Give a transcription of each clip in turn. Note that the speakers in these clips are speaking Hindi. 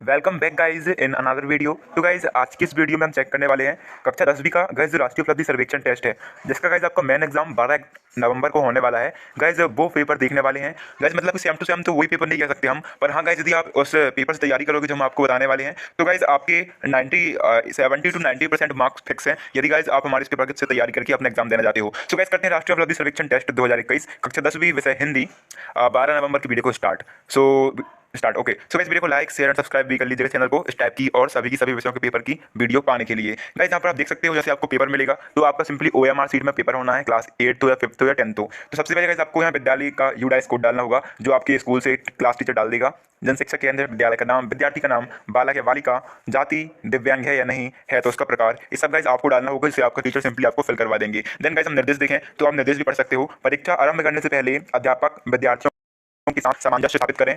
Welcome back guys in another video. तो गाइज आज की इस वीडियो में हम चेक करने वाले हैं कक्षा 10वीं का गाइज राष्ट्रीय उपलब्धि सर्वेक्षण टेस्ट है, जिसका गाइज आपका मेन एग्जाम 12 नवंबर को होने वाला है। गाइज वो पेपर देखने वाले हैं गाइज, मतलब कि सेम टू सेम तो वही पेपर नहीं कह सकते हम, पर हाँ गाइज यदि आप उस पेपर से तैयारी करोगे जो हम आपको बताने वाले हैं तो गाइज आपके 70 to 90% मार्क्स फिक्स हैं यदि गाइज आप हमारे इस पेपर से तैयारी करके अपना एग्जाम देना चाहते हो। सो गाइज करते हैं राष्ट्रीय उपलब्धि सर्वेक्षण टेस्ट 2021 कक्षा 10वीं विषय हिंदी 12 नवंबर की वीडियो को start. Okay, so guys video को लाइक शेयर एंड सब्सक्राइब भी कर लीजिएगा चैनल को इस टाइप की और सभी विषयों के पेपर की वीडियो पाने के लिए। गाइस यहाँ पर आप देख सकते हो जैसे आपको पेपर मिलेगा तो आपका सिंपली OMR सीट में पेपर होना है, क्लास 8 हो या 5 हो या 10 हो। तो सबसे पहले गाइस आपको यहाँ विद्यालय का यूडाइस कोड डालना होगा जो आपके स्कूल से क्लास टीचर डाल देगा। जनशिक्षा केंद्र, विद्यालय का नाम, विद्यार्थी का नाम, बालक या बालिका, जाति, दिव्यांग है या नहीं है तो उसका प्रकार, ये सब गाइस आपको डालना होगा, जिससे आपका टीचर सिंपली आपको फिल करवा देंगे। देन गाइस हम निर्देश देखें तो आप निर्देश भी पढ़ सकते हो। परीक्षा आरंभ करने से पहले अध्यापक विद्यार्थियों के साथ सामंजस्य स्थापित करें।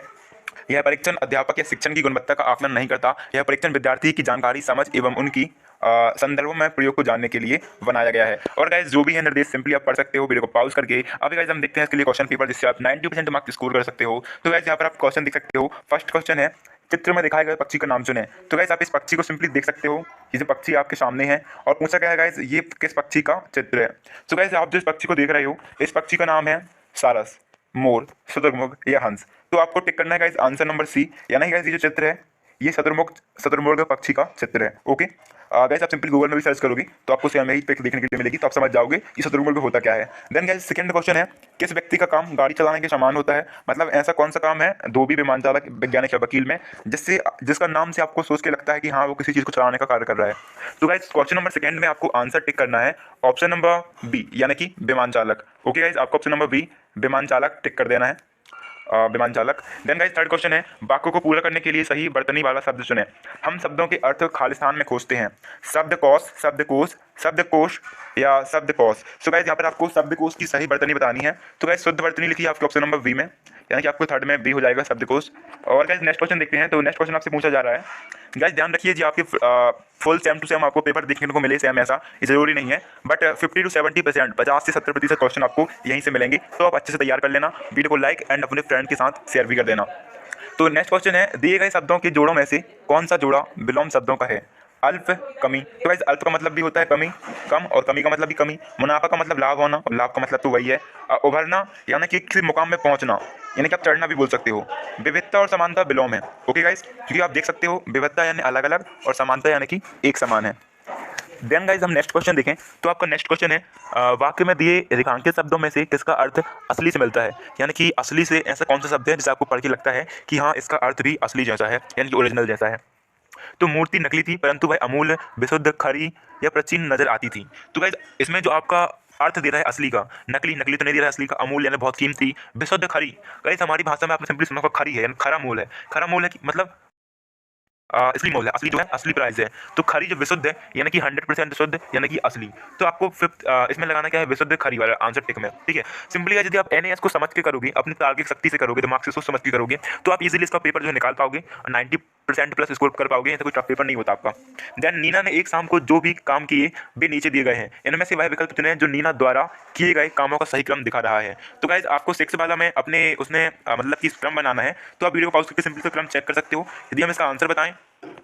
यह परीक्षण अध्यापक या शिक्षण की गुणवत्ता का आकलन नहीं करता। यह परीक्षण विद्यार्थी की जानकारी, समझ एवं उनकी संदर्भों में प्रयोग को जानने के लिए बनाया गया है। और गाइस जो भी है निर्देश सिंपली आप पढ़ सकते हो वीडियो को पॉज करके। अभी गाइस हम देखते हैं इसके लिए क्वेश्चन पेपर, जिससे आप 90% मार्क्स स्कोर कर सकते हो। तो गाइस यहाँ पर आप क्वेश्चन देख सकते हो। फर्स्ट क्वेश्चन है, चित्र में दिखाए गए पक्षी का नाम चुनें। तो गाइस आप इस पक्षी को सिंपली देख सकते हो, ये जो पक्षी आपके सामने है और पूछा गया है गाइस ये किस पक्षी का चित्र है। तो गाइस आप जो इस पक्षी को देख रहे हो इस पक्षी का नाम है सारस, मोर, शुतुरमुर्ग या हंस। तो आपको टिक करना है गाइस आंसर नंबर सी, यानी गाइस ये जो चित्र है ये शुतुरमुर्ग पक्षी का चित्र है। ओके गाइस आप सिंपली गूगल में भी सर्च करोगे तो आपको सेम ही पिक देखने के लिए मिलेगी, तो आप समझ जाओगे कि शुतुरमुर्ग होता क्या है। देन गाइस सेकंड क्वेश्चन है, किस व्यक्ति का काम गाड़ी चलाने के समान होता है। मतलब ऐसा कौन सा काम है धोबी, विमान चालक, वैज्ञानिक या वकील में जिसका नाम से आपको सोच के लगता है कि हाँ वो किसी चीज़ को चलाने का कार्य कर रहा है। तो गाइस क्वेश्चन नंबर सेकंड में आपको आंसर टिक करना है ऑप्शन नंबर बी, यानी कि विमान चालक। ओके गाइस आपको ऑप्शन नंबर बी विमान चालक टिक कर देना है, विमान चालक। देन गाइस थर्ड क्वेश्चन है, वाक्य को पूरा करने के लिए सही वर्तनी वाला शब्द चुनें। हम शब्दों के अर्थ खालिस्तान में खोजते हैं। शब्दकोश, शब्दकोश, शब्दकोश या शब्दकोश। सो गाइस यहाँ पर आपको शब्दकोश की सही वर्तनी बतानी है। तो गाइस शुद्ध वर्तनी लिखी है आपके ऑप्शन नंबर बी में, यानी कि आपको थर्ड में बी हो जाएगा शब्दकोश। और गाइस नेक्स्ट क्वेश्चन देखते हैं। तो नेक्स्ट क्वेश्चन आपसे पूछा जा रहा है, गाइस ध्यान रखिए जी आपके फुल सेम टू सेम आपको पेपर देखने को मिले सेम ऐसा ये जरूरी नहीं है, बट 50 to 70%, 50 से 70% क्वेश्चन आपको यहीं से मिलेंगे। तो आप अच्छे से तैयार कर लेना, वीडियो को लाइक एंड अपने फ्रेंड के साथ शेयर भी कर देना। तो नेक्स्ट क्वेश्चन है, दिए गए शब्दों के जोड़ों में से कौन सा जोड़ा विलोम शब्दों का है। अल्प, कमी। तो गाइस अल्प का मतलब भी होता है कमी, कम, और कमी का मतलब भी कमी। मुनाफा का मतलब लाभ होना और लाभ का मतलब तो वही है। उभरना यानी कि किसी मुकाम में पहुंचना, यानी कि आप चढ़ना भी बोल सकते हो। विविधता और समानता विलोम है। ओके गाइस, क्योंकि आप देख सकते हो विविधता यानी अलग अलग और समानता यानी कि एक समान है। देन गाइज हम नेक्स्ट क्वेश्चन देखें तो आपका नेक्स्ट क्वेश्चन है, वाक्य में दिए रेखांकित शब्दों में से किसका अर्थ असली से मिलता है। यानी कि असली से ऐसा कौन सा शब्द है जिसे आपको पढ़ के लगता है कि हाँ इसका अर्थ भी असली जैसा है, यानी कि ओरिजिनल जैसा है। तो मूर्ति नकली थी परंतु वह अमूल्य, विशुद्ध, खरी या प्राचीन नजर आती थी। तो गाइज इसमें जो आपका अर्थ दे रहा है असली का, नकली नकली तो नहीं दे रहा है, असली का, अमूल्य यानी बहुत कीमती, विशुद्ध, खरी। गाइज हमारी भाषा में आपने सिंपली सुना होगा खरी है यानी खरा मूल है। खरा मूल है कि मतलब असली मोल है, असली जो है असली प्राइस है। तो खरी जो विशुद्ध है यानी कि 100% शुद्ध यानी कि असली। तो आपको फिफ्थ इसमें लगाना क्या है, विशुद्ध खरी वाला आंसर टिक में। ठीक है, सिंपली यदि आप NAS को समझ के करोगे, अपनी तार्किक शक्ति से करोगे, दिमाग से सोच समझ के करोगे, तो आप इजीली इसका पेपर जो है निकाल पाओगे, 90% प्लस स्कोर कर पाओगे। ऐसा कोई टफ पेपर नहीं होता आपका। देन नीना ने एक शाम को जो भी काम किए वे नीचे दिए गए हैं, इनमें से वह विकल्प चुने जो नीना द्वारा किए गए कामों का सही क्रम दिखा रहा है। तो गाइज आपको 6 वाला में अपने उसने मतलब कि क्रम बनाना है। तो आप वीडियो को पॉज करके सिंपली क्रम चेक कर सकते हो। यदि हम इसका आंसर बताएं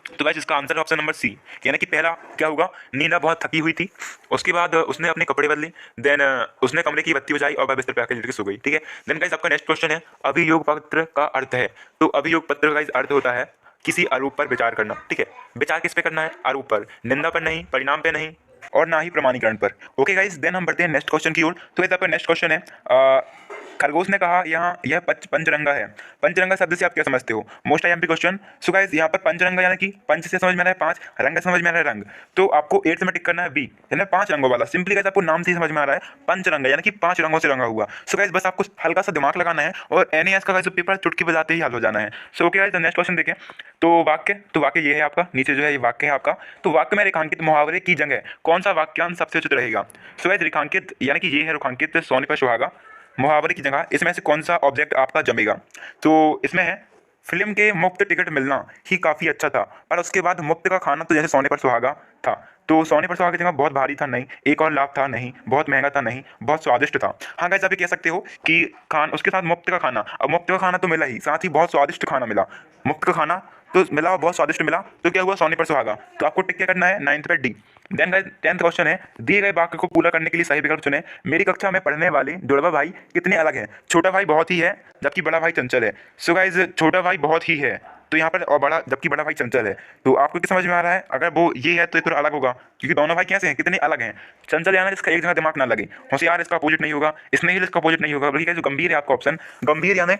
तो गाइस इसका आंसर है ऑप्शन नंबर सी, यानी कि पहला क्या होगा, नीना बहुत थकी हुई थी, उसके बाद उसने अपने कपड़े बदले, देन उसने कमरे की बत्ती बुझाई और वह बिस्तर पे आकर लेट के सो गई। ठीक है, देन गाइस आपका नेक्स्ट क्वेश्चन है, अभियोग पत्र का अर्थ है। तो अभियोग पत्र का अर्थ होता है किसी आरोप पर विचार करना। ठीक है, विचार किस पे करना है, आरोप पर, निंदा पर नहीं, परिणाम पे नहीं और ना ही प्रमाणीकरण पर। ओके गाइस, देन हम बढ़ते हैं नेक्स्ट क्वेश्चन की ओर। तो गाइस आपका नेक्स्ट क्वेश्चन है, खरगोश ने कहा यहाँ यह पंचरंगा है। पंचरंगा शब्द से आप क्या समझते हो, most IMP question. So guys यहाँ पर पंचरंगा यानी कि पंच से समझ में आ रहा है 5, रंग समझ में आ रहा है रंग, तो आपको 8 में टिक करना है बी, यानी 5 रंगों वाला। सिंपली गाइस आपको नाम से ही समझ में आ रहा है पंचरंगा यानी कि 5 रंगों से रंगा हुआ। सो गाइस बस आपको हल्का सा दिमाग लगाना है और NAS का गाइस पेपर चुटकी बजाते ही हल हो जाना है। So okay guys next question देखें। तो वाक्य ये है आपका, नीचे जो है ये वाक्य है आपका। तो वाक्य में रेखांकित मुहावरे की जगह कौन सा वाक्यांश सबसे उचित रहेगा। सो गाइस रेखांकित यानी कि ये है रेखांकित, सोने पर सुहागा, मुहावरे की जगह इसमें से कौन सा ऑब्जेक्ट आपका जमेगा। तो इसमें है, फिल्म के मुफ्त टिकट मिलना ही काफ़ी अच्छा था पर उसके बाद मुफ्त का खाना तो जैसे सोने पर सुहागा था। तो सोने पर सुहागा की जगह बहुत भारी था नहीं, एक और लाभ था नहीं, बहुत महंगा था नहीं, बहुत स्वादिष्ट था। हाँ गाइस आप ये कह सकते हो कि उसके साथ मुफ्त का खाना, अब मुफ्त का खाना तो मिला ही, साथ ही बहुत स्वादिष्ट खाना मिला। मुफ्त का खाना तो मिला बहुत स्वादिष्ट मिला, तो क्या हुआ, सोने पर सुहागा। तो आपको टिक क्या करना है, 9th पे D. Then guys 10th question है, दिए गए वाक्य को पूरा करने के लिए सही विकल्प चुनें। मेरी कक्षा में पढ़ने वाले जुड़वा भाई कितने अलग हैं। छोटा भाई बहुत ही है जबकि बड़ा भाई चंचल है। सो गाइस छोटा भाई बहुत ही है तो यहाँ पर, और बड़ा जबकि बड़ा भाई चंचल है। तो आपको क्या समझ में आ रहा है, अगर वो ये है तो ये थोड़ा अलग होगा, क्योंकि दोनों भाई कैसे हैं, कितने अलग हैं। चंचल यानी जिसका एक जगह दिमाग ना लगे, होशियार इसका अपोजिट नहीं होगा, स्नेहिल इसका अपोजिट नहीं होगा, बल्कि जो गंभीर है आपका ऑप्शन, गंभीर यानी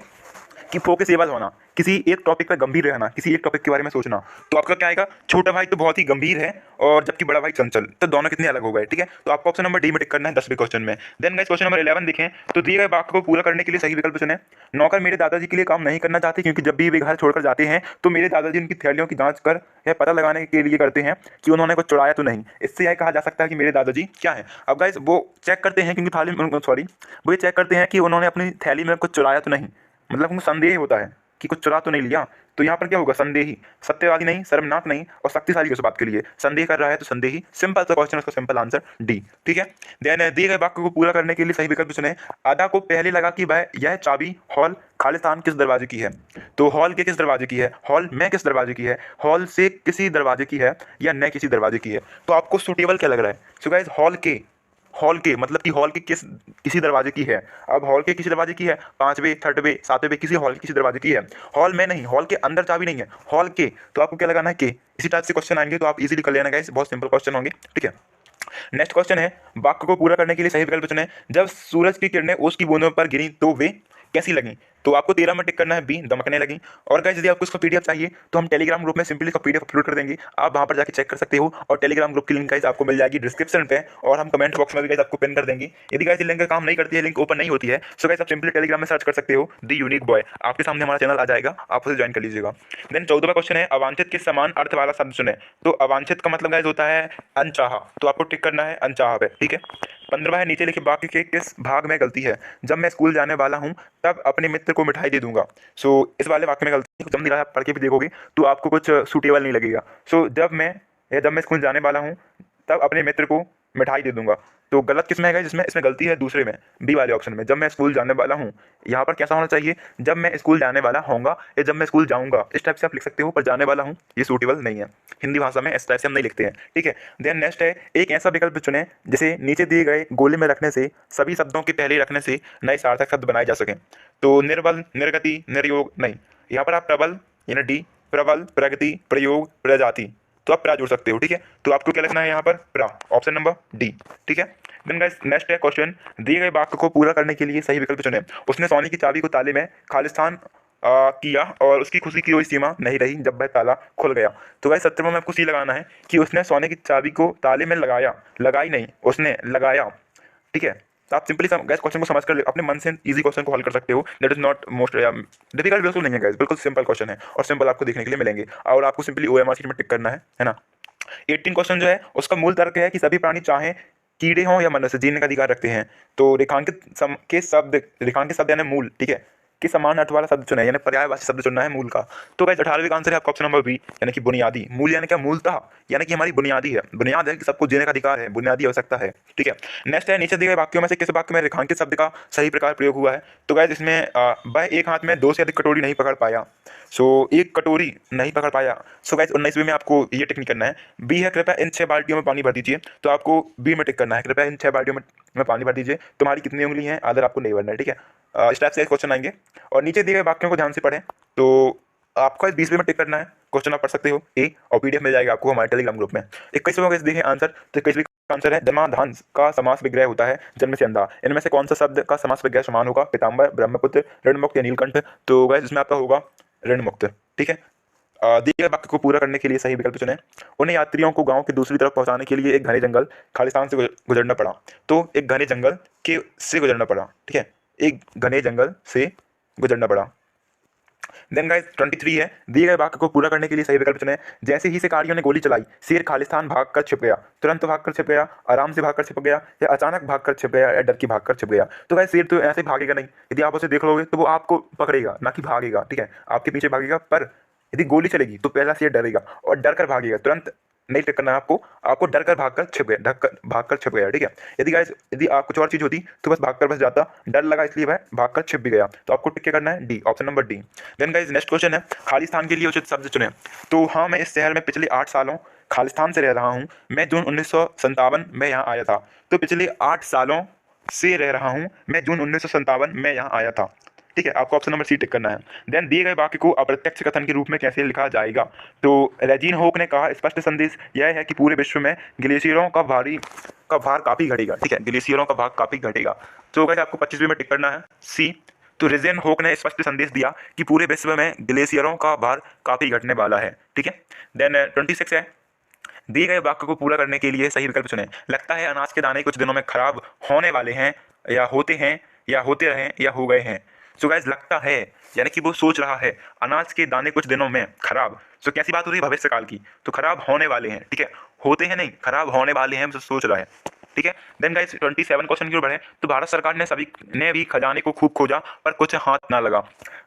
कि फोकसेबल होना, किसी एक टॉपिक पर गंभीर रहना, किसी एक टॉपिक के बारे में सोचना। तो आपका क्या आएगा, छोटा भाई तो बहुत ही गंभीर है और जबकि बड़ा भाई चंचल, तो दोनों कितने अलग हो गए। ठीक है, तो आपको ऑप्शन नंबर डी में टिक करना है 10वें क्वेश्चन में। देन गाइस क्वेश्चन नंबर 11 देखें, तो दिए गए वाक्य को पूरा करने के लिए सही विकल्प चुनें। नौकर मेरे दादाजी के लिए काम नहीं करना चाहते, क्योंकि जब भी वे घर छोड़कर जाते हैं तो मेरे दादाजी उनकी थैलियों की जांच कर यह पता लगाने के लिए करते हैं कि उन्होंने कुछ चुराया तो नहीं। इससे यह कहा जा सकता है कि मेरे दादाजी क्या है। अब गाइस वो चेक करते हैं, क्योंकि थाली में, सॉरी, वो ये चेक करते हैं कि उन्होंने अपनी थैली में कुछ चुराया तो नहीं, मतलब उनको संदेह होता है कि कुछ चुरा तो नहीं लिया। तो यहाँ पर क्या होगा, संदेही, सत्यवादी नहीं, शर्मनाक नहीं और शक्तिशाली उस बात के लिए संदेह कर रहा है, तो संदेही। सिंपल सा क्वेश्चन, उसका सिंपल आंसर डी। ठीक है, देन दिए गए वाक्य को पूरा करने के लिए सही विकल्प चुनें। आदा को पहले लगा कि वह यह चाबी हॉल खालिस्तान किस दरवाजे की है। तो हॉल के किस दरवाजे की है, हॉल में किस दरवाजे की है, हॉल से किसी दरवाजे की है या न किसी दरवाजे की है। तो आपको सुटेबल क्या लग रहा है। सो गाइस हॉल के मतलब कि हॉल के किसी दरवाजे की है। अब हॉल के किसी दरवाजे की है, 5वें 3वें 7वें किसी हॉल के किसी दरवाजे की है, हॉल में नहीं, हॉल के अंदर चाबी नहीं है, हॉल के। तो आपको क्या लगाना है, के। इसी टाइप से क्वेश्चन आएंगे तो आप इजीली कर लेना गाइस, बहुत सिंपल क्वेश्चन होंगे। ठीक है, नेक्स्ट क्वेश्चन है, वाक्य को पूरा करने के लिए सही विकल्प चुनें। जब सूरज की किरणें ओस की बूंदों पर गिरी तो वे कैसी लगी। तो आपको 13 में टिक करना है बी, दमकने लगी। और गाइस यदि आपको इसका पीडीएफ चाहिए तो हम टेलीग्राम ग्रुप में सिंपली इसका पीडीएफ अपलोड कर देंगे, आप वहां पर जाकर चेक कर सकते हो। और टेलीग्राम ग्रुप की लिंक गाइस आपको मिल जाएगी डिस्क्रिप्शन पे, और हम कमेंट बॉक्स में भी गाइस आपको पिन कर देंगे। यदि गाइस लिंक काम नहीं करती है, लिंक ओपन नहीं होती है, सो गाइस आप सिंपली टेलीग्राम में सर्च कर सकते हो द यूनिक बॉय, आपके सामने हमारा चैनल आ जाएगा, आप उसे ज्वाइन कर लीजिएगा। देन 14वां क्वेश्चन है, अवांछित के समान अर्थ वाला शब्द चुने। तो अवांछित का मतलब गाइस होता है अनचाहा, तो आपको टिक करना है अनचाहा पे। ठीक है, 15वां है, नीचे लिखे वाक्य के किस भाग में गलती है। जब मैं स्कूल जाने वाला हूँ तब अपने मित्र को मिठाई दे दूंगा। सो इस वाले वाक्य में गलती है, जब नहीं रहा, पढ़ के भी देखोगे तो आपको कुछ सूटेबल नहीं लगेगा। सो जब मैं स्कूल जाने वाला हूँ तब अपने मित्र को मिठाई दे दूंगा। तो गलत किस में है, जिसमें इसमें गलती है दूसरे में, बी वाले ऑप्शन में, जब मैं स्कूल जाने वाला हूँ। यहाँ पर कैसा होना चाहिए, जब मैं स्कूल जाने वाला होऊंगा या जब मैं स्कूल जाऊंगा, इस टाइप से आप लिख सकते हो, पर जाने वाला हूँ ये सूटेबल नहीं है, हिंदी भाषा में इस टाइप से हम नहीं लिखते हैं। ठीक है, देन नेक्स्ट है, एक ऐसा विकल्प चुनें जिसे नीचे दिए गए गोले में रखने से सभी शब्दों के पहले रखने से नए सार्थक शब्द बनाए जा सकें। तो निर्बल, निर्गति, निर्योग नहीं, यहाँ पर आप प्रबल यानी डी, प्रबल, प्रगति, प्रयोग, प्रजाति, तो आप प्रा जोड़ सकते हो। ठीक है, तो आपको क्या लिखना है यहाँ पर, प्रा, ऑप्शन नंबर डी। ठीक है, देन गाइस नेक्स्ट है क्वेश्चन, दिए गए वाक्य को पूरा करने के लिए सही विकल्प चुनें। उसने सोने की चाबी को ताले में खालिस्तान किया और उसकी खुशी की कोई सीमा नहीं रही जब वह ताला खुल गया। तो गाइस 17वां में आपको सी लगाना है कि उसने सोने की चाबी को ताले में लगाया, लगाई नहीं, उसने लगाया। ठीक है, तो आप सिंपली गैस क्वेश्चन को समझ कर अपने मन से इजी क्वेश्चन को हल कर सकते हो। That is not most difficult, बिल्कुल नहीं है गैस, बिल्कुल सिंपल क्वेश्चन है और सिंपल आपको देखने के लिए मिलेंगे। और आपको सिंपली OMR शीट में टिक करना है ना। 18 क्वेश्चन जो है उसका मूल तर्क है कि सभी प्राणी चाहे कीड़े हों या मनुष्य जीने का अधिकार रखते हैं। तो रेखांकित शब्द यानी मूल, ठीक है, कि समान अर्थ वाला शब्द चुना है, यानी पर्यायवाची शब्द चुनना है मूल का। तो गाइस 18वें का आंसर है आपका ऑप्शन नंबर बी, यानी कि बुनियादी। मूल यानी क्या, मूलतः, यानी कि हमारी बुनियादी है, बुनियाद है कि सबको जीने का अधिकार है, बुनियादी आवश्यकता है। ठीक है, नेक्स्ट है, नीचे दिए गए वाक्यों में से किस वाक्य में रेखांकित शब्द का सही प्रकार प्रयोग हुआ है। तो गाइस इसमें वह एक हाथ में 2 से अधिक कटोरी नहीं पकड़ पाया। सो एक कटोरी नहीं पकड़ पाया। सो गाइस 19वें में आपको ये टिक नहीं करना है। बी है, कृपया इन 6 बाल्टियों में पानी भर दीजिए। तो आपको बी में टिक करना है, कृपया इन 6 बाल्टियों में पानी भर दीजिए। तुम्हारी कितनी उंगली है, आदर आपको नहीं भरना है। ठीक है, इस टाइप से क्वेश्चन आएंगे। और नीचे दिए गए वाक्यों को ध्यान से पढ़ें। तो आपको इस 20वें में टिक करना है, क्वेश्चन आप पढ़ सकते हो ए, और पीडीएफ मिल जाएगा आपको हमारे टेलीग्राम ग्रुप में। 21वें का देखें आंसर, तो 21वें का आंसर है, जन्माधान का समास विग्रह होता है जन्म से अंधा। इनमें से कौन सा शब्द का समास विग्रह समान होगा, पीताम्बर, ब्रह्मपुत्र, ऋणमुक्त या नीलकंठ। तो गाइस इसमें आपका होगा ऋणमुक्त। ठीक है, दिए गए वाक्य को पूरा करने के लिए सही विकल्प चुनें। उन्हें यात्रियों को गांव की दूसरी तरफ पहुंचाने के लिए एक घने जंगल खालिस्तान से गुजरना पड़ा। तो एक घने जंगल से गुजरना पड़ा। ठीक है, एक घने जंगल से गुजरना पड़ा। देन गाइस 23 है, दिए गए वाक्य को पूरा करने के लिए सही विकल्प चुनें। जैसे ही शिकारियों ने गोली चलाई, शेर खालिस्तान भागकर छिप गया, तुरंत भागकर छिप गया, आराम से भागकर छिप गया, या अचानक भागकर छिप गया, या डर की भागकर छिप गया। तो गाइस शेर तो ऐसे भागेगा नहीं, यदि आप उसे देख लोगे तो वो आपको पकड़ेगा, ना कि भागेगा। ठीक है, आपके पीछे भागेगा, पर यदि गोली चलेगी तो पहला शेर डरेगा और डर कर भागेगा, तुरंत नहीं टिक करना है आपको, आपको डर कर भाग कर छिप गया, भाग कर छिप गया, ठीक है। यदि गाइस यदि आप कुछ और चीज़ होती तो बस भाग कर बस जाता, डर लगा इसलिए वह भाग कर छिप भी गया, तो आपको टिक के करना है D, option number D. Then guys next question है, खाली स्थान के लिए उचित शब्द चुनें। तो हाँ, मैं इस शहर में पिछले 8 सालों खालिस्तान से रह रहा हूँ, मैं जून 1957 में यहाँ आया था। तो पिछले 8 सालों से रह रहा हूँ, मैं जून 1957 में यहाँ आया था, ठीक है। आपको ऑप्शन नंबर सी टिक करना है। देन दिए गए वाक्य को अप्रत्यक्ष कथन के रूप में कैसे लिखा जाएगा। तो रेजिन होक ने कहा, स्पष्ट संदेश यह है कि पूरे विश्व में ग्लेशियरों का भार काफी घटेगा, ठीक है, ग्लेशियरों का भाग काफी घटेगा। तो गाइस आपको 25वें में टिक करना है सी। तो रेजिन होक ने स्पष्ट संदेश दिया कि पूरे विश्व में ग्लेशियरों का भार काफी घटने वाला है, ठीक है। देन 26 है, दिए गए वाक्य को पूरा करने के लिए सही विकल्प चुनें। लगता है अनाज के दाने कुछ दिनों में खराब होने वाले हैं, या होते हैं, या होते रहे, या हो गए हैं। सो गाइस लगता है यानी कि वो सोच रहा है अनाज के दाने कुछ दिनों में खराब। सो कैसी बात हो रही है, भविष्य काल की, तो खराब होने वाले हैं, ठीक है, होते हैं नहीं, खराब होने वाले हैं, सोच रहा है, ठीक है। देन गाइस 27 क्वेश्चन की ओर बढ़े। तो भारत सरकार ने भी खजाने को खूब खोजा पर कुछ हाथ ना लगा।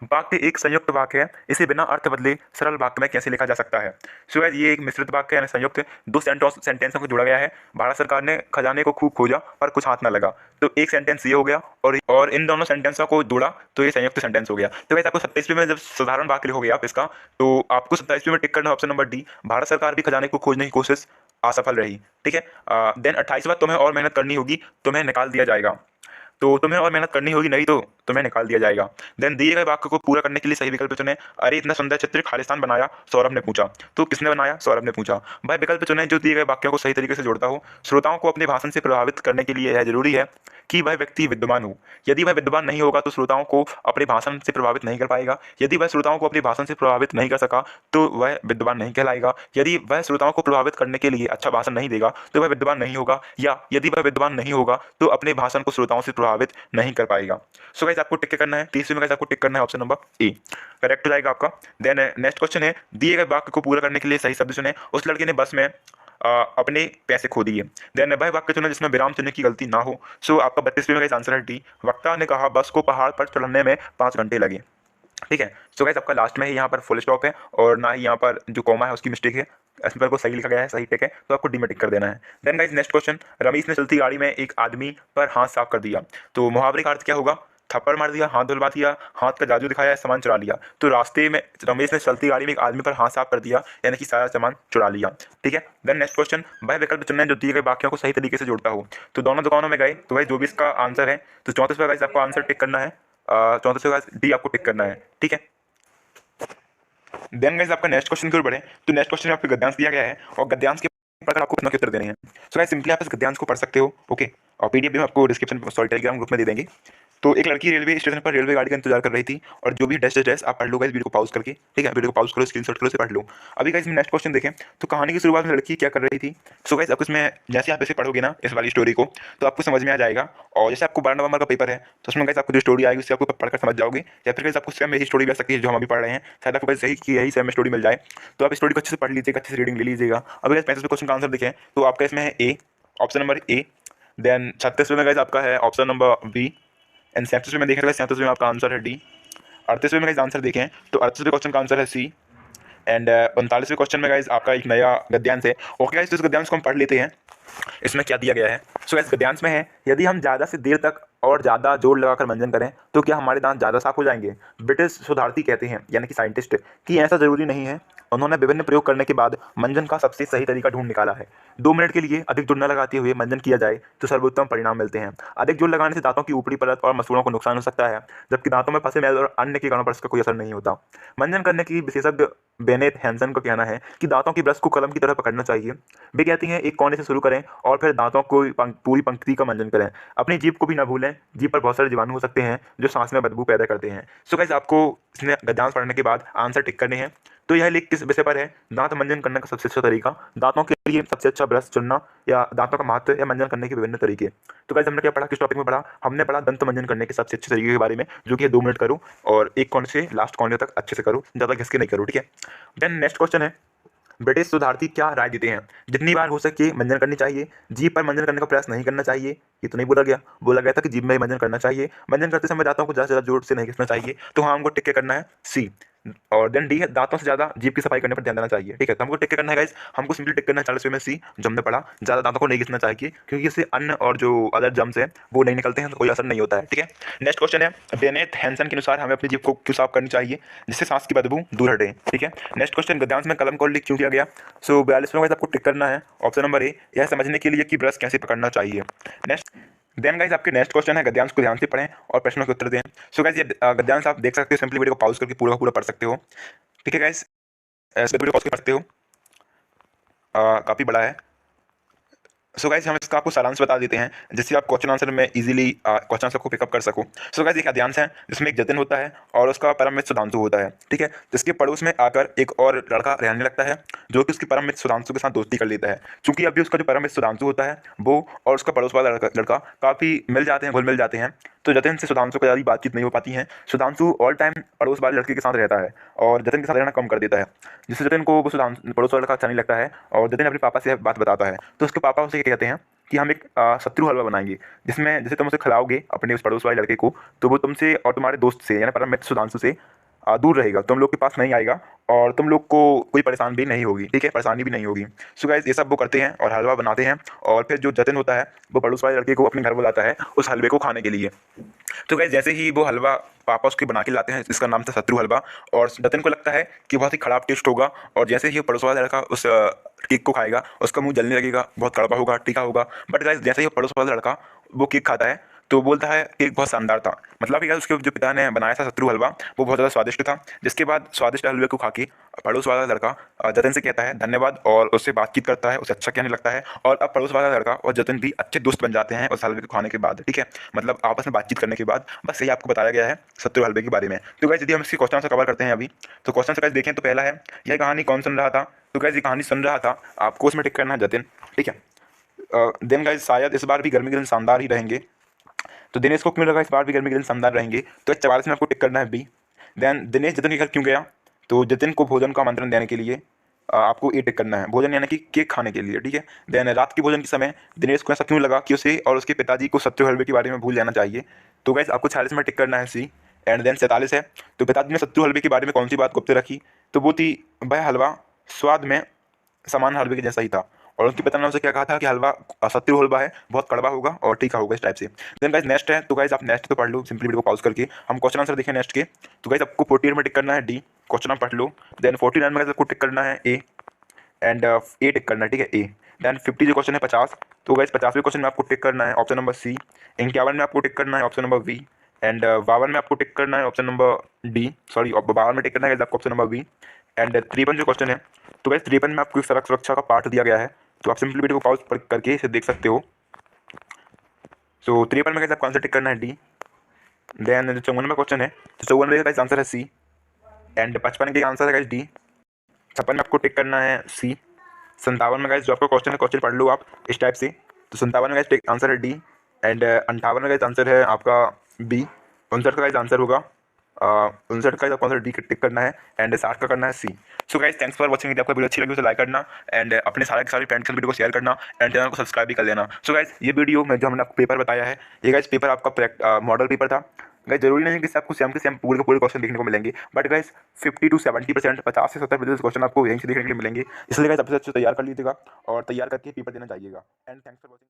वाक्य एक संयुक्त वाक्य है, इसे बिना अर्थ बदले सरल वाक्य में कैसे लिखा जा सकता है। सो गाइस ये एक मिश्रित वाक्य यानी संयुक्त, दो सेंटेंसों को जोड़ा गया है। भारत सरकार ने खजाने को खूब खोजा पर कुछ हाथ ना लगा, तो एक सेंटेंस ये हो गया, और इन दोनों सेंटेंसों को जोड़ा तो ये संयुक्त सेंटेंस हो गया। तो गाइस आपको 27वें में जब साधारण वाक्य लिखोगे आप इसका, तो आपको 27वें में टिक करना है ऑप्शन नंबर डी, भारत सरकार भी खजाने को खोजने की कोशिश असफल रही, ठीक है। देन 28वां, तुम्हें और मेहनत करनी होगी, तुम्हें निकाल दिया जाएगा। तो तुम्हें और मेहनत करनी होगी, नहीं तो तुम्हें निकाल दिया जाएगा। देन दिए गए वाक्य को पूरा करने के लिए सही विकल्प चुनें। अरे इतना सुंदर चित्र खालिस्तान बनाया, सौरभ ने पूछा। तो किसने बनाया, सौरभ ने पूछा। वह विकल्प चुनें जो दिए गए वाक्यों को सही तरीके से जोड़ता हो। श्रोताओं को अपने भाषण से प्रभावित करने के लिए यह जरूरी है कि वह व्यक्ति विद्वान हो। यदि वह विद्वान नहीं होगा तो श्रोताओं को अपने भाषण से प्रभावित नहीं कर पाएगा। यदि वह श्रोताओं को अपने भाषण से प्रभावित नहीं कर सका तो वह विद्वान नहीं कहलाएगा। यदि वह श्रोताओं को प्रभावित करने के लिए अच्छा भाषण नहीं देगा तो वह विद्वान नहीं होगा, या यदि वह विद्वान नहीं होगा तो अपने भाषण को श्रोताओं से प्रभावित नहीं कर पाएगा। सो गाइस आपको टिक करना है, 30वें में गाइस आपको टिक करना है ऑप्शन नंबर ए, करेक्ट हो जाएगा आपका। देन नेक्स्ट क्वेश्चन है, दिए गए वाक्य को पूरा करने के लिए सही शब्द चुनें। उस लड़के ने बस में अपने पैसे खो दिए। देन वह वाक्य चुना जिसमें विराम चिन्ह की गलती ना हो। सो आपका 32वें में गाइस आंसर है डी, वक्ता ने कहा बस को पहाड़ पर चढ़ने में 5 घंटे लगे, ठीक है। सो गाइस आपका लास्ट में ही यहाँ पर फुल स्टॉप है, और ना ही यहाँ पर जो कॉमा है उसकी मिस्टेक है, इसमें को सही लिखा गया है, सही टिक है, तो आपको डी में टिक कर देना है। Then guys next question, Ramesh ने चलती गाड़ी में एक आदमी पर हाथ साफ कर दिया। तो मुहावरे का अर्थ क्या होगा, थप्पड़ मार दिया, हाथ धुलवा दिया, हाथ का जादू दिखाया, सामान चुरा लिया। तो रास्ते में रमेश ने चलती गाड़ी में एक आदमी पर हाथ साफ कर दिया, यानी कि सारा सामान चुरा लिया, ठीक है। देन नेक्स्ट क्वेश्चन, वह विकल्प चुनना है जो दिए गए वाक्यों को सही तरीके से जोड़ता हो। तो दोनों दुकानों में गए, तो भाई जो भी इसका आंसर है, तो 34वां गाइस आपको आंसर टिक करना है, 34वां गाइस डी आपको टिक करना है, ठीक है। देन गाइस आपका नेक्स्ट क्वेश्चन की ओर बढ़े। तो नेक्स्ट क्वेश्चन में आपको गद्यांश दिया गया है, और गद्यांश के पर आपको प्रश्नों के उत्तर देने हैं। सो गाइस सिंपली आप इस गद्यांश को पढ़ सकते हो, ओके, और पीडीएफ भी हम आपको डिस्क्रिप्शन सॉरी टेलीग्राम ग्रुप में दे देंगे। तो एक लड़की रेलवे स्टेशन पर रेलवे गाड़ी का इंतजार कर रही थी, और जो भी डैश आप पढ़ लो गाइस वीडियो को पॉज करके, ठीक है, वीडियो को पॉज करो, स्क्रीनशॉट करो, से पढ़ लो। अभी गाइस नेक्स्ट क्वेश्चन देखें। तो कहानी की शुरुआत में लड़की क्या कर रही थी। सो गाइस आपको इसमें जैसे आप इसे पढ़ोगे ना इस वाली स्टोरी को, तो आपको समझ में आ जाएगा। और जैसे आपको 12 नवंबर का पेपर है, तो उसमें गाइस आपको जो स्टोरी आएगी उससे आपको पढ़कर समझ जाओगे, या फिर गाइस आपको सेम यही स्टोरी मिल सकती है जो हम अभी पढ़ रहे हैं, शायद आपको गाइस यही सेम स्टोरी मिल जाए। तो आप स्टोरी को अच्छे से पढ़ लीजिएगा, अच्छे से रीडिंग ले लीजिएगा। अभी गाइस 35वें क्वेश्चन का आंसर देखें, तो आपका इसमें है ए, ऑप्शन नंबर ए। देन 36वें में गाइस आपका है ऑप्शन नंबर बी, एंड 37वें में देखें, 37वें में आपका आंसर है डी। 38वें में गाइस आंसर देखें, तो 38वें क्वेश्चन का आंसर है सी। एंड 39वें क्वेश्चन में गाइस आपका एक नया गद्यांश है। ओके गाइस, तो इस गद्यांश को हम पढ़ लेते हैं, इसमें क्या दिया गया है। सो गाइस गद्यांश में है, यदि हम ज़्यादा से देर तक और ज़्यादा जोर लगाकर मंजन करें तो क्या हमारे दांत ज़्यादा साफ हो जाएंगे। ब्रिटिश शोधार्थी कहते हैं, यानी कि साइंटिस्ट, कि ऐसा ज़रूरी नहीं है। उन्होंने विभिन्न प्रयोग करने के बाद मंजन का सबसे सही तरीका ढूंढ निकाला है। 2 मिनट के लिए अधिक जोर न लगाते हुए मंजन किया जाए तो सर्वोत्तम परिणाम मिलते हैं। अधिक जोर लगाने से दांतों की ऊपरी परत और मसूड़ों को नुकसान हो सकता है, जबकि दांतों में फंसे मैल और अन्य कीटाणुओं पर इसका कोई असर नहीं होता। मंजन करने की विशेषज्ञ बेनेट हैंसन का कहना है कि दांतों की ब्रश को कलम की तरह पकड़ना चाहिए। वे कहती हैं एक कोने से शुरू करें और फिर दांतों को पूरी पंक्ति का मंजन करें। अपनी जीभ को भी न भूलें, जीभ पर बहुत सारे जीवाणु हो सकते हैं जो सांस में बदबू पैदा करते हैं। सो गाइस आपको इसमें गद्यांश पढ़ने के बाद आंसर टिक करने हैं। तो यह लेख किस विषय पर है, दांत मंजन करने का सबसे अच्छा तरीका, दांतों के लिए सबसे अच्छा ब्रश चुनना, या दांतों का महत्व, या मंजन करने के विभिन्न तरीके। तो गाइस हमने क्या पढ़ा, किस टॉपिक में पढ़ा, हमने पढ़ा दंत मंजन करने के सबसे अच्छे तरीके के बारे में, जो कि 2 मिनट करो और एक कोने से लास्ट कोने तक अच्छे से करो, ज़्यादा घिस के नहीं करो, ठीक है। देन नेक्स्ट क्वेश्चन है, ब्रिटिश शोधार्थी क्या राय देते हैं। जितनी बार हो सके मंजन करनी चाहिए, जीभ पर मंजन करने का प्रयास नहीं करना चाहिए। ये तो नहीं बोला गया था कि जीभ में ही मंजन करना चाहिए। मंजन करते समय दांतों को ज़्यादा से ज़्यादा जोर से नहीं घिसना चाहिए। तो हाँ, हमको टिक के करना है सी। और देन डी है दांतों से ज़्यादा जीभ की सफाई करने पर ध्यान देना चाहिए। ठीक है, तो हमको टिक करना है गाइस, हमको सिंपली टिक करना है 40 में सी जो हमने पढ़ा, ज़्यादा दांतों को नहीं घिसना चाहिए क्योंकि इससे अन्न और जो अदर जम्स है वो नहीं निकलते हैं, तो कोई असर नहीं होता है। ठीक है, नेक्स्ट क्वेश्चन है बेनेथ हैंसन के अनुसार हमें अपनी जीभ को क्यों साफ करनी चाहिए जिससे सांस की बदबू दूर हटे। ठीक है, नेक्स्ट क्वेश्चन गद्यांश में कलम को उल्लेख क्यों किया गया। सो 42 में आपको टिक करना है ऑप्शन नंबर ए, यह समझने के लिए कि ब्रश कैसे पकड़ना चाहिए। नेक्स्ट देन गाइस आपके नेक्स्ट क्वेश्चन है गद्यांश को ध्यान से पढ़ें और प्रश्नों के उत्तर दें। सो गाइस ये गद्यांश आप देख सकते हो, सिंपली वीडियो को पॉज करके पूरा का पूरा पढ़ सकते हो। ठीक है गाइस, ऐसे वीडियो पॉज कर पढ़ते हो, काफ़ी बड़ा है। सो गाइस हम इसका आपको सारांश बता देते हैं जिससे आप क्वेश्चन आंसर में इजीली क्वेश्चन आंसर को पिकअप कर सको। सो गाइस एक गद्यांश है जिसमें एक जतिन होता है और उसका परम मित्र सुधांशु होता है। ठीक है, जिसके पड़ोस में आकर एक और लड़का रहने लगता है जो कि उसके परम मित्र सुधांशु के साथ दोस्ती कर लेता है। क्योंकि अभी उसका जो परम मित्र सुधांशु होता है वो और उसका पड़ोस वाला लड़का काफ़ी मिल जाते हैं, घुल मिल जाते हैं, तो जतिन से सुधांशु को ज़्यादा बातचीत नहीं हो पाती है। सुधांशु ऑल टाइम पड़ोस वाले लड़के के साथ रहता है और जतिन के साथ रहना कम कर देता है, जिससे जतिन को वो सुधांशु पड़ोस वाला लड़का अच्छा नहीं लगता है और जतिन अपने पापा से बात बताता है। तो उसके पापा उसे कहते हैं कि हम एक शत्रु हलवा बनाएंगे जिसमें जैसे तुम उसे खिलाओगे अपने उस पड़ोस वाले लड़के को तो वो तुमसे और तुम्हारे दोस्त से यानी परम मित्र सुधांशु से दूर रहेगा, तुम लोग के पास नहीं आएगा और तुम लोग को कोई परेशान भी नहीं होगी। ठीक है, परेशानी भी नहीं होगी। सो गाइस ये सब वो करते हैं और हलवा बनाते हैं और फिर जो जतिन होता है वो पड़ोस वाले लड़के को अपने घर बुलाता है उस हलवे को खाने के लिए। तो गाइस जैसे ही वो हलवा पापा उसके बना के लाते हैं, इसका नाम था शत्रु हलवा, और जतिन को लगता है कि बहुत ही खराब टेस्ट होगा और जैसे ही पड़ोस वाला लड़का उस केक को खाएगा उसका मुंह जलने लगेगा, बहुत कड़वा होगा, तीखा होगा। बट गाइस जैसे ही पड़ोस वाला लड़का वो केक खाता है तो बोलता है केक बहुत शानदार था, मतलब कि उसके जो पिता ने बनाया था शत्रु हलवा वो बहुत ज़्यादा स्वादिष्ट था। जिसके बाद स्वादिष्ट हलवे को खा के पड़ोस वाला लड़का जतिन से कहता है धन्यवाद और उससे बातचीत करता है, उसे अच्छा कहने लगता है और अब पड़ोस वाला लड़का और जतिन भी अच्छे दोस्त बन जाते हैं उस हलवे को खाने के बाद। ठीक है, मतलब आपस में बातचीत करने के बाद। बस यही आपको बताया गया है शत्रु हलवे के बारे में। तो गाइस यदि हम इसके क्वेश्चन से कवर करते हैं अभी, तो क्वेश्चन से गाइस देखें तो पहला है यह कहानी कौन सुन रहा था। तो गाइस ये कहानी सुन रहा था, आपको उसमें टिक करना है जतिन। ठीक है, देन गाइस शायद इस बार भी गर्मी के दिन शानदार ही रहेंगे, तो दिनेश को क्यों लगा इस बार भी गर्मी के दिन शानदार रहेंगे, तो 44 में आपको टिक करना है बी। देन दिनेश जतिन के घर क्यों गया, तो जतिन को भोजन का आमंत्रण देने के लिए आपको ए टिक करना है, भोजन यानी कि केक खाने के लिए। ठीक है, देन रात के भोजन के समय दिनेश को ऐसा क्यों लगा कि उसे और उसके पिताजी को शत्रु हलवे के बारे में भूल जाना चाहिए, तो गैस आपको 46 में टिक करना है सी। एंड देन 47 है, तो पिताजी ने शत्रु हलवे के बारे में कौन सी बात गुप्त रखी, तो वो थी वह हलवा स्वाद में सामान्य हलवे के जैसा ही था और उनके पिता ने उनसे क्या कहा था कि हलवा शत्रु हलवा है, बहुत कड़वा होगा और तीखा होगा, इस टाइप से। देन गाइस नेक्स्ट है, तो गाइस आप नेक्स्ट तो पढ़ लो, सिंपली वीडियो को पॉज करके हम क्वेश्चन आंसर देखें नेक्स्ट के। तो गाइस आपको 48 में टिक करना है डी, क्वेश्चन आप पढ़ लो। देन 49 में गाइस आपको टिक करना है ए एंड ए टिक करना है। ठीक है, ए। देन 50 जो क्वेश्चन है 50, तो गाइस 50वें क्वेश्चन में आपको टिक करना है ऑप्शन नंबर सी। 51 में आपको टिक करना है ऑप्शन नंबर बी एंड 52 में आपको टिक करना है ऑप्शन नंबर डी, सॉरी 52 में टिक करना है आपको ऑप्शन नंबर बी। एंड 53 जो क्वेश्चन है, तो गाइस 53 में आपको एक सड़क सुरक्षा का पार्ट दिया गया है, तो आप सिंपली वीडियो को पॉज करके इसे देख सकते हो। सो 53 में गाइस आपको आंसर टिक करना है डी। देन जो 54 में क्वेश्चन है, तो 54 में गाइस आंसर है सी एंड 55 के आंसर है गाइस डी। 56 में आपको टिक करना है सी। 57 में गाइस जो आपका क्वेश्चन है क्वेश्चन पढ़ लो आप इस टाइप से, तो 57 में गाइस आंसर है डी एंड 58 में गाइस आंसर है आपका बी। 59 का गाइस आंसर होगा 59 का आपको आंसर डी टिक करना है एंड 60 का करना है सी। So guys thanks for watching. यदि आपको वीडियो अच्छी लगी तो लाइक करना एंड अपने सारे के सारे फ्रेंड्स के वीडियो को शेयर करना एंड चैनल को सब्सक्राइब भी कर लेना। सो गाइस ये वीडियो में जो हमने आपको पेपर बताया है, ये गाइस पेपर आपका मॉडल पेपर था। गाइस जरूरी नहीं है कि आपको सेम के सेम पूरे के पूरे क्वेश्चन देखने को मिलेंगे, बट गाइस 50 to 70%, 50 से 70% क्वेश्चन आपको यहीं से देखने के लिए मिलेंगे। इसलिए गाइस अपने से अच्छे तैयार कर लीजिएगा और तैयार करके पेपर देना चाहिएगा। And thanks for watching.